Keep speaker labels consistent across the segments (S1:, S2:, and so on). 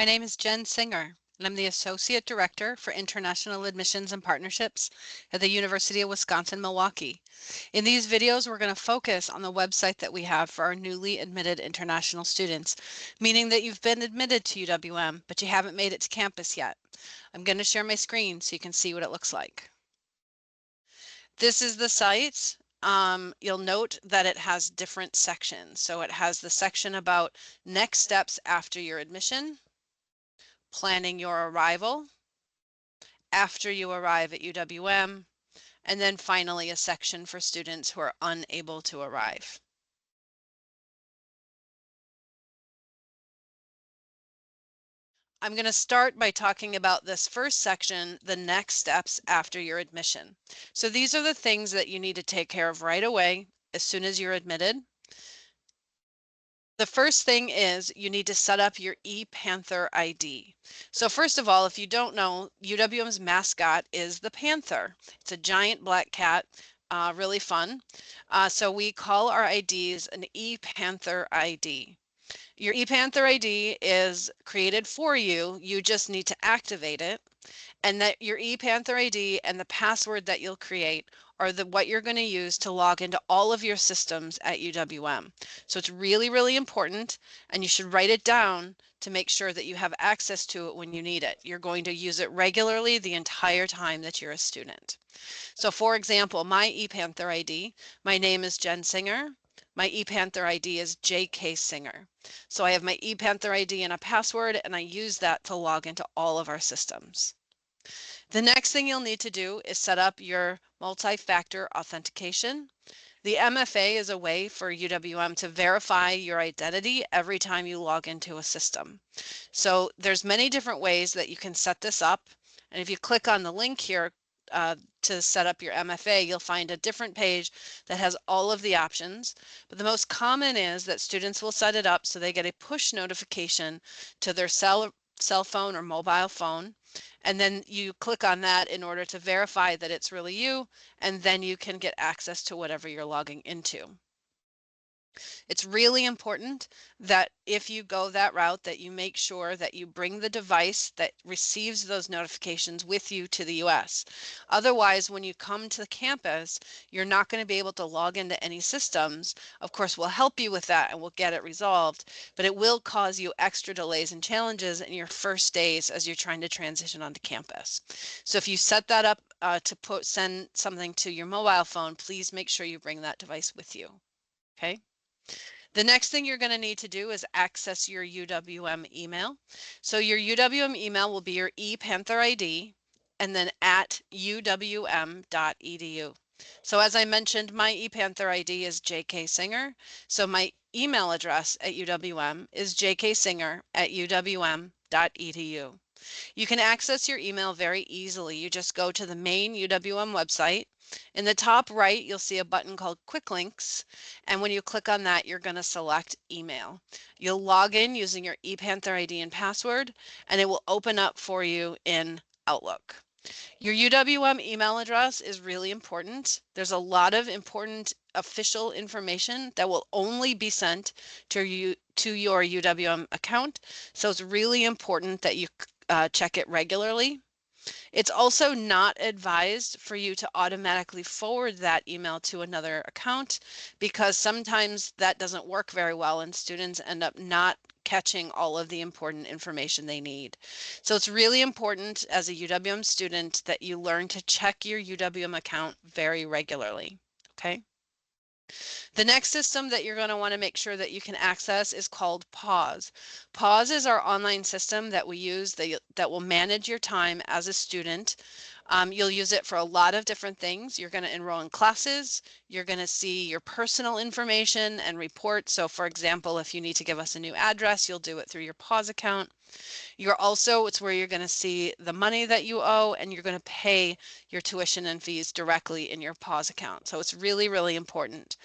S1: name is Jen Singer, and I'm the Associate Director for International Admissions and Partnerships at the University of Wisconsin-Milwaukee. In these videos, we're going to focus on the website that we have for our newly admitted international students, meaning that you've been admitted to UWM, but you haven't made it to campus yet. I'm going to share my screen so you can see what it looks like. This is the site. You'll note that it has different sections. So it has the section about next steps after your admission, planning your arrival, after you arrive at UWM, and then finally a section for students who are unable to arrive. I'm going to start by talking about this first section, the next steps after your admission. So these are the things that you need to take care of right away as soon as you're admitted. The first thing is you need to set up your ePanther ID. So first of all, if you don't know, UWM's mascot is the panther. It's a giant black cat, really fun. So we call our IDs an ePanther ID. Your ePanther ID is created for you. You just need to activate it. And that your ePanther ID and the password that you'll create are what you're going to use to log into all of your systems at UWM. So it's really, really important, and you should write it down to make sure that you have access to it when you need it. You're going to use it regularly the entire time that you're a student. So for example, my ePanther ID, my name is Jen Singer. My ePanther ID is JK Singer. So I have my ePanther ID and a password, and I use that to log into all of our systems. The next thing you'll need to do is set up your multi-factor authentication. The MFA is a way for UWM to verify your identity every time you log into a system. So there's many different ways that you can set this up. And if you click on the link here to set up your MFA, you'll find a different page that has all of the options. But the most common is that students will set it up so they get a push notification to their cell phone or mobile phone. And then you click on that in order to verify that it's really you, and then you can get access to whatever you're logging into. It's really important that if you go that route, that you make sure that you bring the device that receives those notifications with you to the US. Otherwise, when you come to the campus, you're not going to be able to log into any systems. Of course, we'll help you with that and we'll get it resolved, but it will cause you extra delays and challenges in your first days as you're trying to transition onto campus. So if you set that up to send something to your mobile phone, please make sure you bring that device with you. Okay. The next thing you're going to need to do is access your UWM email. So your UWM email will be your ePanther ID and then at uwm.edu. So as I mentioned, my ePanther ID is JK Singer. So my email address at UWM is jksinger@uwm.edu. You can access your email very easily. You just go to the main UWM website. In the top right, you'll see a button called Quick Links, and when you click on that, you're going to select email. You'll log in using your ePanther ID and password, and it will open up for you in Outlook. Your UWM email address is really important. There's a lot of important official information that will only be sent to your UWM account, so it's really important that you check it regularly. It's also not advised for you to automatically forward that email to another account because sometimes that doesn't work very well and students end up not catching all of the important information they need. So it's really important as a UWM student that you learn to check your UWM account very regularly, okay? The next system that you're going to want to make sure that you can access is called Pause. Pause is our online system that we use that will manage your time as a student. You'll use it for a lot of different things. You're going to enroll in classes. You're going to see your personal information and reports. So for example, if you need to give us a new address, you'll do it through your Pause account. It's where you're going to see the money that you owe, and you're going to pay your tuition and fees directly in your Pause account. So it's really, really important.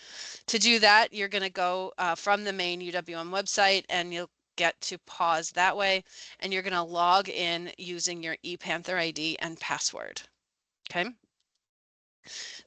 S1: To do that, you're going to go from the main UWM website, and you'll get to Pause that way, and you're going to log in using your ePanther ID and password. Okay.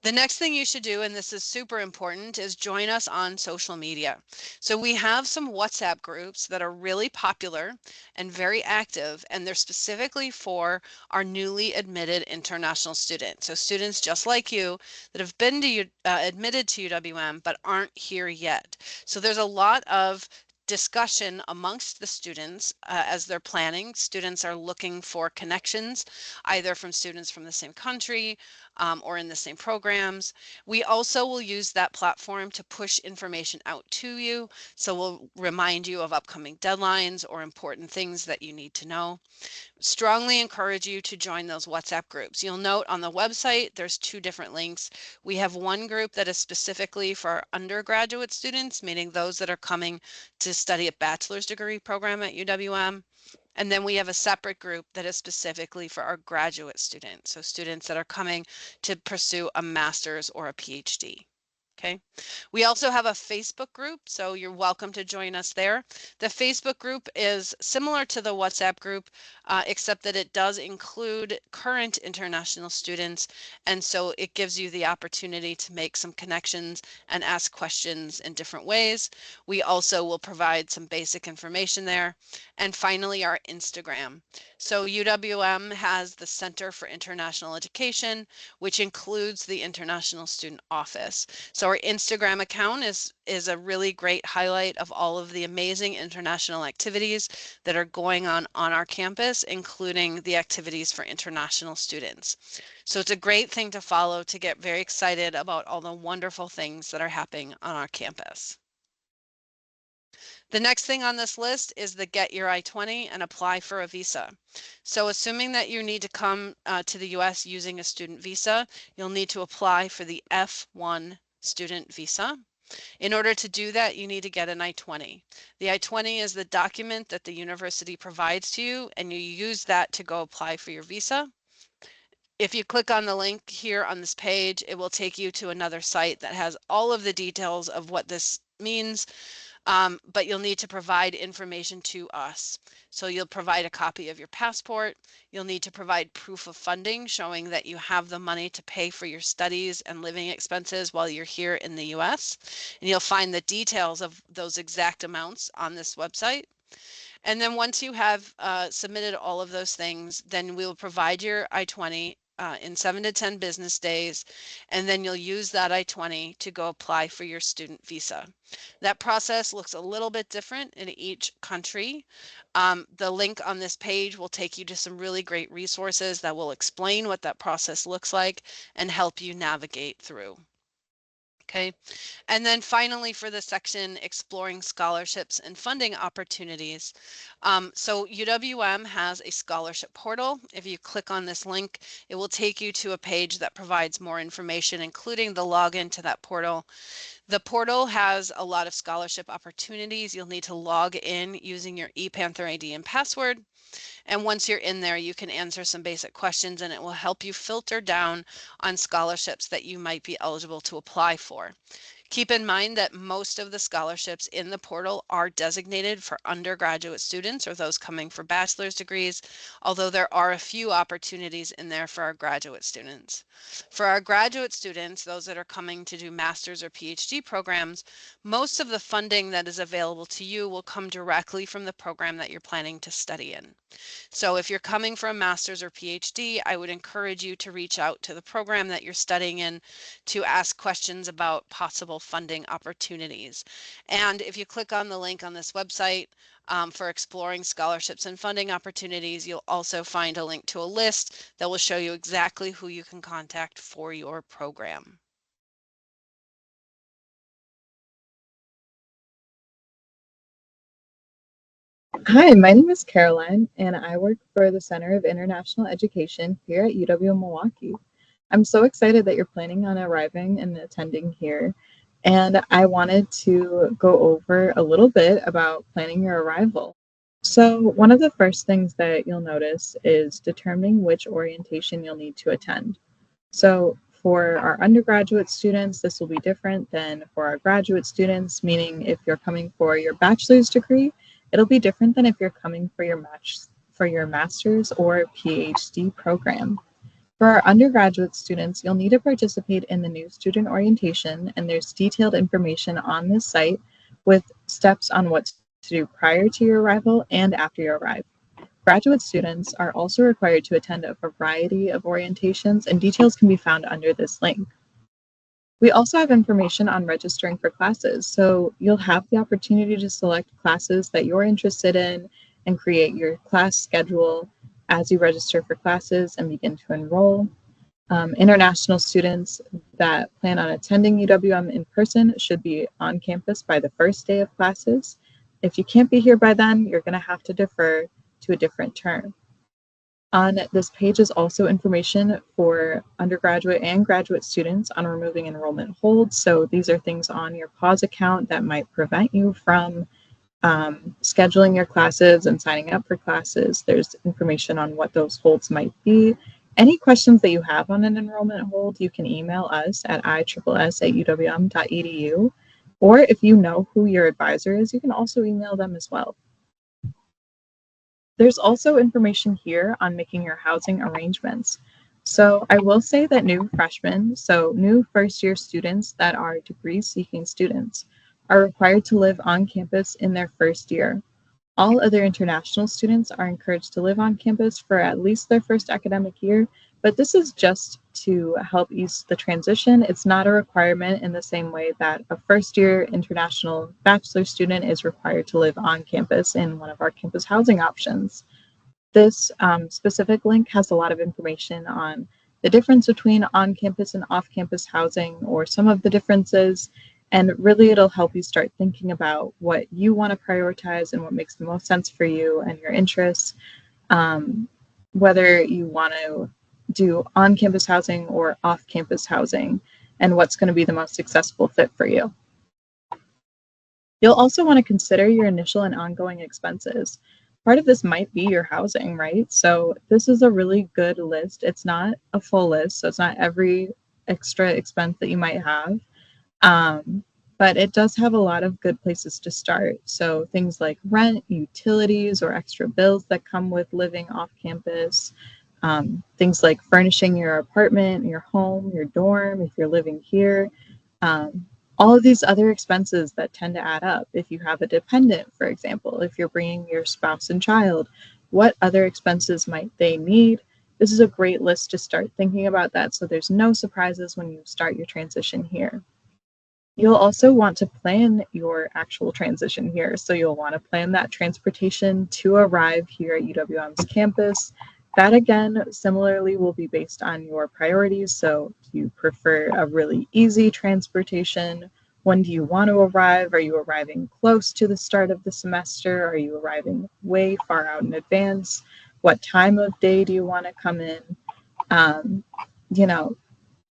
S1: The next thing you should do, and this is super important, is join us on social media. So we have some WhatsApp groups that are really popular and very active, and they're specifically for our newly admitted international students. So students just like you that have been admitted to UWM but aren't here yet. So there's a lot of discussion amongst the students as they're planning. Students are looking for connections, either from students from the same country or in the same programs. We also will use that platform to push information out to you. So we'll remind you of upcoming deadlines or important things that you need to know. Strongly encourage you to join those WhatsApp groups. You'll note on the website, there's two different links. We have one group that is specifically for our undergraduate students, meaning those that are coming to study a bachelor's degree program at UWM. And then we have a separate group that is specifically for our graduate students, so students that are coming to pursue a master's or a PhD. Okay. We also have a Facebook group, so you're welcome to join us there. The Facebook group is similar to the WhatsApp group, except that it does include current international students, and so it gives you the opportunity to make some connections and ask questions in different ways. We also will provide some basic information there. And finally, our Instagram. So UWM has the Center for International Education, which includes the International Student Office. So our Instagram account is a really great highlight of all of the amazing international activities that are going on our campus, including the activities for international students. So it's a great thing to follow to get very excited about all the wonderful things that are happening on our campus. The next thing on this list is the Get Your I-20 and apply for a visa. So assuming that you need to come to the US using a student visa, you'll need to apply for the F1 student visa. In order to do that, you need to get an I-20. The I-20 is the document that the university provides to you, and you use that to go apply for your visa. If you click on the link here on this page, it will take you to another site that has all of the details of what this means. But you'll need to provide information to us. So you'll provide a copy of your passport. You'll need to provide proof of funding showing that you have the money to pay for your studies and living expenses while you're here in the US. And you'll find the details of those exact amounts on this website. And then once you have submitted all of those things, then we'll provide your I-20 in 7 to 10 business days, and then you'll use that I-20 to go apply for your student visa. That process looks a little bit different in each country. The link on this page will take you to some really great resources that will explain what that process looks like and help you navigate through. Okay, and then finally for the section exploring scholarships and funding opportunities. So UWM has a scholarship portal. If you click on this link, it will take you to a page that provides more information, including the login to that portal. The portal has a lot of scholarship opportunities. You'll need to log in using your ePanther ID and password. And once you're in there, you can answer some basic questions and it will help you filter down on scholarships that you might be eligible to apply for. Keep in mind that most of the scholarships in the portal are designated for undergraduate students or those coming for bachelor's degrees, although there are a few opportunities in there for our graduate students. For our graduate students, those that are coming to do master's or PhD programs, most of the funding that is available to you will come directly from the program that you're planning to study in. So if you're coming for a master's or PhD, I would encourage you to reach out to the program that you're studying in to ask questions about possible funding opportunities. And if you click on the link on this website for exploring scholarships and funding opportunities, you'll also find a link to a list that will show you exactly who you can contact for your program.
S2: Hi, my name is Caroline, and I work for the Center of International Education here at UW-Milwaukee. I'm so excited that you're planning on arriving and attending here, and I wanted to go over a little bit about planning your arrival. So, one of the first things that you'll notice is determining which orientation you'll need to attend. So, for our undergraduate students, this will be different than for our graduate students, meaning if you're coming for your bachelor's degree, it'll be different than if you're coming for your master's or PhD program. For our undergraduate students, you'll need to participate in the new student orientation, and there's detailed information on this site with steps on what to do prior to your arrival and after you arrive. Graduate students are also required to attend a variety of orientations, and details can be found under this link. We also have information on registering for classes, so you'll have the opportunity to select classes that you're interested in and create your class schedule as you register for classes and begin to enroll. International students that plan on attending UWM in person should be on campus by the first day of classes. If you can't be here by then, you're going to have to defer to a different term. On this page is also information for undergraduate and graduate students on removing enrollment holds. So these are things on your pause account that might prevent you from scheduling your classes and signing up for classes. There's information on what those holds might be. Any questions that you have on an enrollment hold, you can email us at iss@uwm.edu. Or if you know who your advisor is, you can also email them as well. There's also information here on making your housing arrangements. So I will say that new freshmen, so new first-year students that are degree-seeking students, are required to live on campus in their first year. All other international students are encouraged to live on campus for at least their first academic year, but this is just to help ease the transition. It's not a requirement in the same way that a first-year international bachelor student is required to live on campus in one of our campus housing options. This specific link has a lot of information on the difference between on-campus and off-campus housing, or some of the differences, and really it'll help you start thinking about what you want to prioritize and what makes the most sense for you and your interests, whether you want to do on-campus housing or off-campus housing, and what's going to be the most successful fit for you. You'll also want to consider your initial and ongoing expenses. Part of this might be your housing, right? So this is a really good list. It's not a full list, so it's not every extra expense that you might have. But it does have a lot of good places to start. So things like rent, utilities, or extra bills that come with living off campus. Things like furnishing your apartment, your home, your dorm, if you're living here. All of these other expenses that tend to add up. If you have a dependent, for example, if you're bringing your spouse and child, what other expenses might they need? This is a great list to start thinking about that, so there's no surprises when you start your transition here. You'll also want to plan your actual transition here. So you'll want to plan that transportation to arrive here at UWM's campus. That again, similarly, will be based on your priorities. So do you prefer a really easy transportation? When do you want to arrive? Are you arriving close to the start of the semester? Are you arriving way far out in advance? What time of day do you want to come in?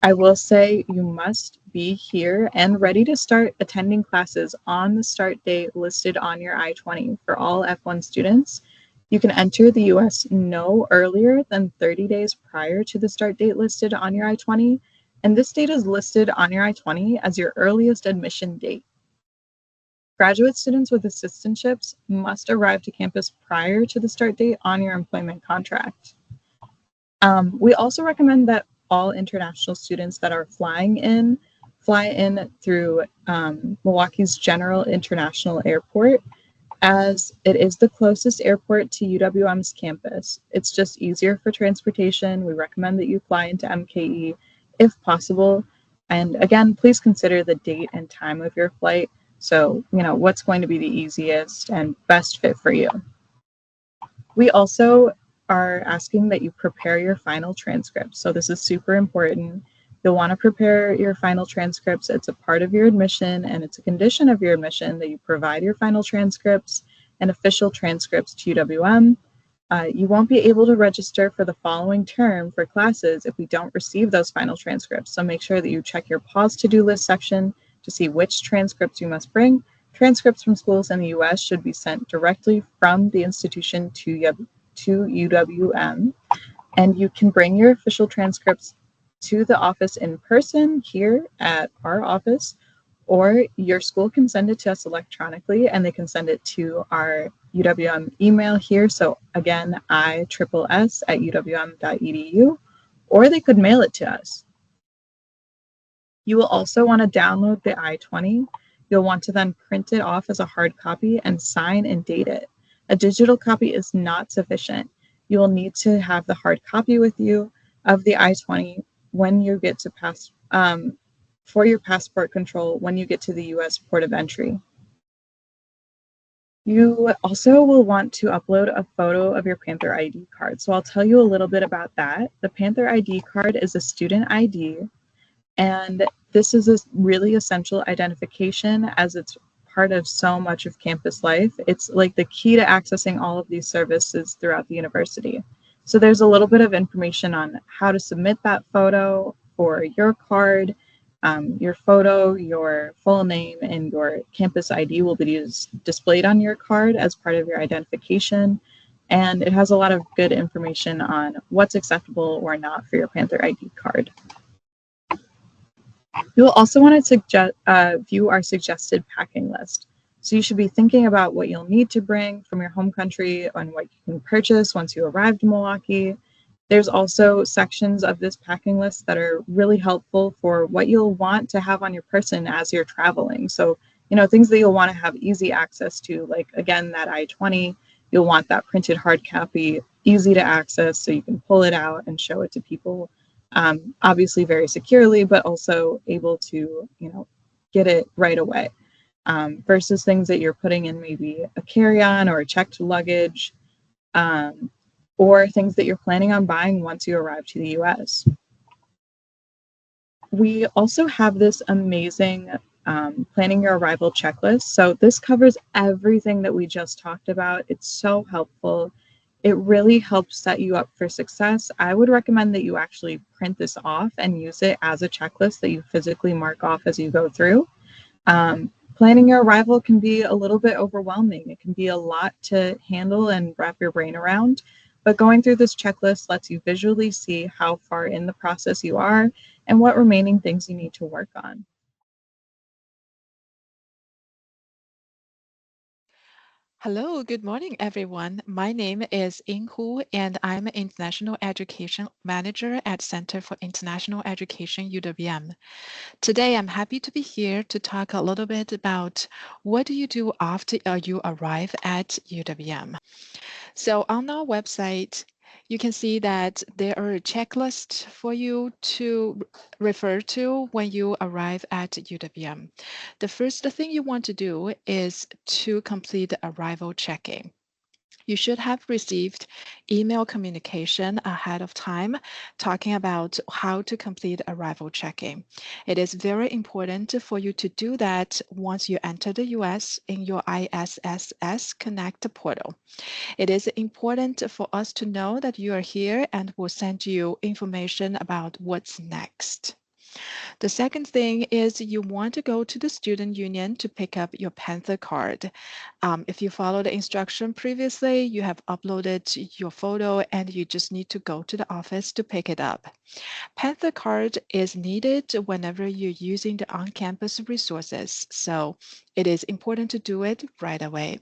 S2: I will say you must be here and ready to start attending classes on the start date listed on your I-20 for all F1 students. You can enter the US no earlier than 30 days prior to the start date listed on your I-20, and this date is listed on your I-20 as your earliest admission date. Graduate students with assistantships must arrive to campus prior to the start date on your employment contract. We also recommend that all international students that are fly in through Milwaukee's General International Airport, as it is the closest airport to UWM's campus. It's just easier for transportation. We recommend that you fly into MKE if possible. And again, please consider the date and time of your flight. So, what's going to be the easiest and best fit for you. We also are asking that you prepare your final transcripts. So this is super important. You'll want to prepare your final transcripts. It's a part of your admission, and it's a condition of your admission that you provide your final transcripts and official transcripts to UWM. You won't be able to register for the following term for classes if we don't receive those final transcripts. So make sure that you check your pause to-do list section to see which transcripts you must bring. Transcripts from schools in the US should be sent directly from the institution to UWM, and you can bring your official transcripts to the office in person here at our office, or your school can send it to us electronically, and they can send it to our UWM email here. So again, ISS@uwm.edu, or they could mail it to us. You will also want to download the I-20. You'll want to then print it off as a hard copy and sign and date it. A digital copy is not sufficient. You will need to have the hard copy with you of the I-20 when you get to for your passport control when you get to the U.S. port of entry. You also will want to upload a photo of your Panther ID card. So I'll tell you a little bit about that. The Panther ID card is a student ID, and this is a really essential identification as it's part of so much of campus life. It's like the key to accessing all of these services throughout the university. So there's a little bit of information on how to submit that photo for your card. Your photo, your full name, and your campus ID will be displayed on your card as part of your identification. And it has a lot of good information on what's acceptable or not for your Panther ID card. You'll also want to view our suggested packing list. So you should be thinking about what you'll need to bring from your home country and what you can purchase once you arrive to Milwaukee. There's also sections of this packing list that are really helpful for what you'll want to have on your person as you're traveling. So, things that you'll want to have easy access to, like, again, that I-20, you'll want that printed hard copy easy to access so you can pull it out and show it to people, obviously very securely, but also able to, get it right away, versus things that you're putting in maybe a carry-on or a checked luggage, or things that you're planning on buying once you arrive to the US. We also have this amazing planning your arrival checklist. So this covers everything that we just talked about. It's so helpful. It really helps set you up for success. I would recommend that you actually print this off and use it as a checklist that you physically mark off as you go through. Planning your arrival can be a little bit overwhelming. It can be a lot to handle and wrap your brain around, but going through this checklist lets you visually see how far in the process you are and what remaining things you need to work on.
S3: Hello, good morning, everyone. My name is Ying Hu, and I'm an International Education Manager at Center for International Education, UWM. Today, I'm happy to be here to talk a little bit about what do you do after you arrive at UWM. So on our website, you can see that there are checklists for you to refer to when you arrive at UWM. The first thing you want to do is to complete the arrival check-in. You should have received email communication ahead of time talking about how to complete arrival check-in. It is very important for you to do that once you enter the US in your ISSS Connect portal. It is important for us to know that you are here and we'll send you information about what's next. The second thing is you want to go to the student union to pick up your Panther card. If you followed the instruction previously, you have uploaded your photo and you just need to go to the office to pick it up. Panther card is needed whenever you're using the on-campus resources, so it is important to do it right away.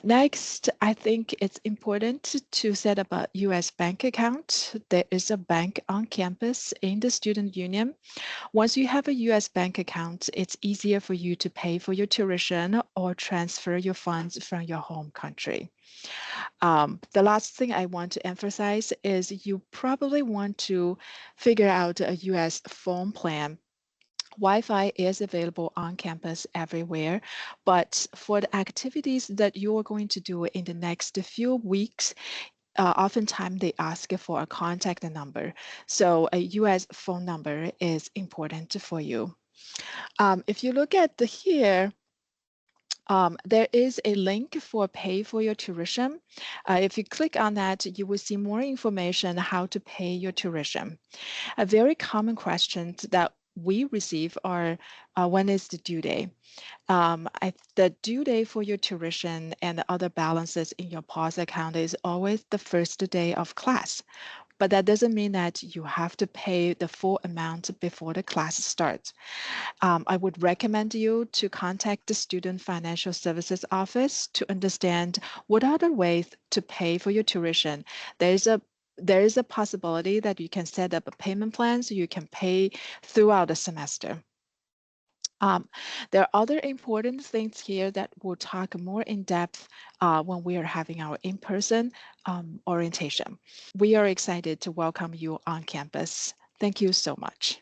S3: Next, I think it's important to set up a US bank account. There is a bank on campus in the student union. Once you have a US bank account, it's easier for you to pay for your tuition or transfer your funds from your home country. The last thing I want to emphasize is you probably want to figure out a US phone plan. Wi-Fi is available on campus everywhere, but for the activities that you're going to do in the next few weeks, oftentimes they ask for a contact number. So a US phone number is important for you. If you look at here, there is a link for pay for your tuition. If you click on that, you will see more information how to pay your tuition. A very common question that we receive are when is the due date? The due date for your tuition and the other balances in your POS account is always the first day of class. But that doesn't mean that you have to pay the full amount before the class starts. I would recommend you to contact the Student Financial Services Office to understand what are the ways to pay for your tuition. There's a There is a possibility that you can set up a payment plan so you can pay throughout the semester. There are other important things here that we'll talk more in depth when we are having our in-person orientation. We are excited to welcome you on campus. Thank you so much.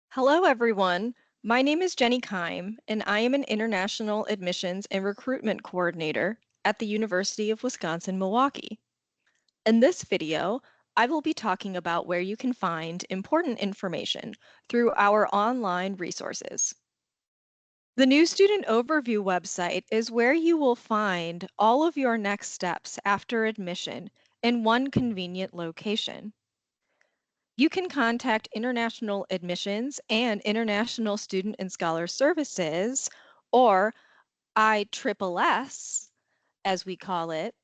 S4: Hello, everyone. My name is Jenny Keim, and I am an International Admissions and Recruitment Coordinator at the University of Wisconsin-Milwaukee. In this video, I will be talking about where you can find important information through our online resources. The New Student Overview website is where you will find all of your next steps after admission in one convenient location. You can contact International Admissions and International Student and Scholar Services, or ISSS, as we call it,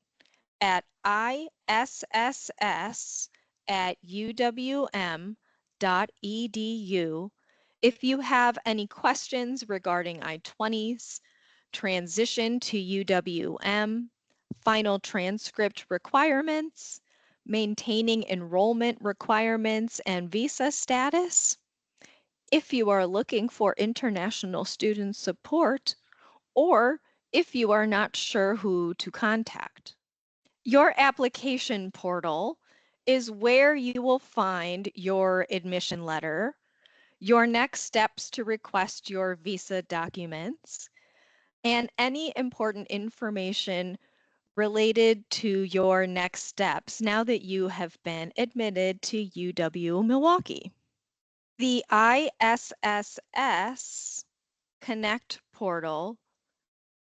S4: at isss@uwm.edu if you have any questions regarding I-20s, transition to UWM, final transcript requirements, maintaining enrollment requirements and visa status, if you are looking for international student support, or if you are not sure who to contact. Your application portal is where you will find your admission letter, your next steps to request your visa documents, and any important information related to your next steps now that you have been admitted to UW-Milwaukee. The ISSS Connect portal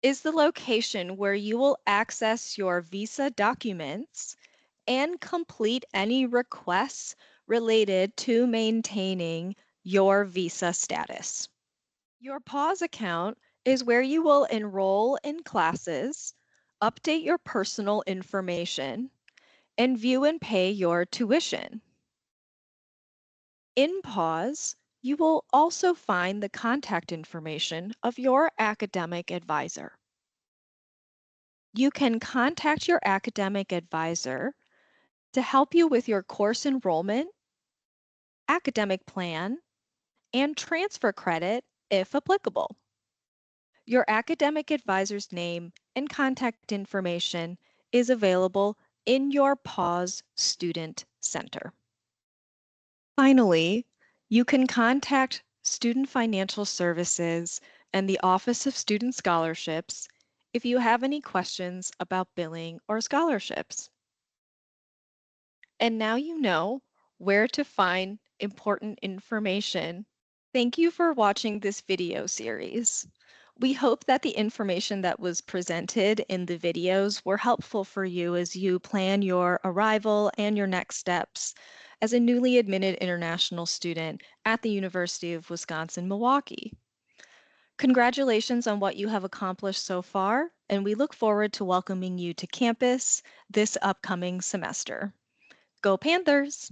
S4: is the location where you will access your visa documents and complete any requests related to maintaining your visa status. Your PAWS account is where you will enroll in classes, update your personal information, and view and pay your tuition. In PAWS, you will also find the contact information of your academic advisor. You can contact your academic advisor to help you with your course enrollment, academic plan, and transfer credit if applicable. Your academic advisor's name and contact information is available in your PAWS Student Center. Finally, you can contact Student Financial Services and the Office of Student Scholarships if you have any questions about billing or scholarships. And now you know where to find important information. Thank you for watching this video series. We hope that the information that was presented in the videos were helpful for you as you plan your arrival and your next steps as a newly admitted international student at the University of Wisconsin-Milwaukee. Congratulations on what you have accomplished so far, and we look forward to welcoming you to campus this upcoming semester. Go Panthers!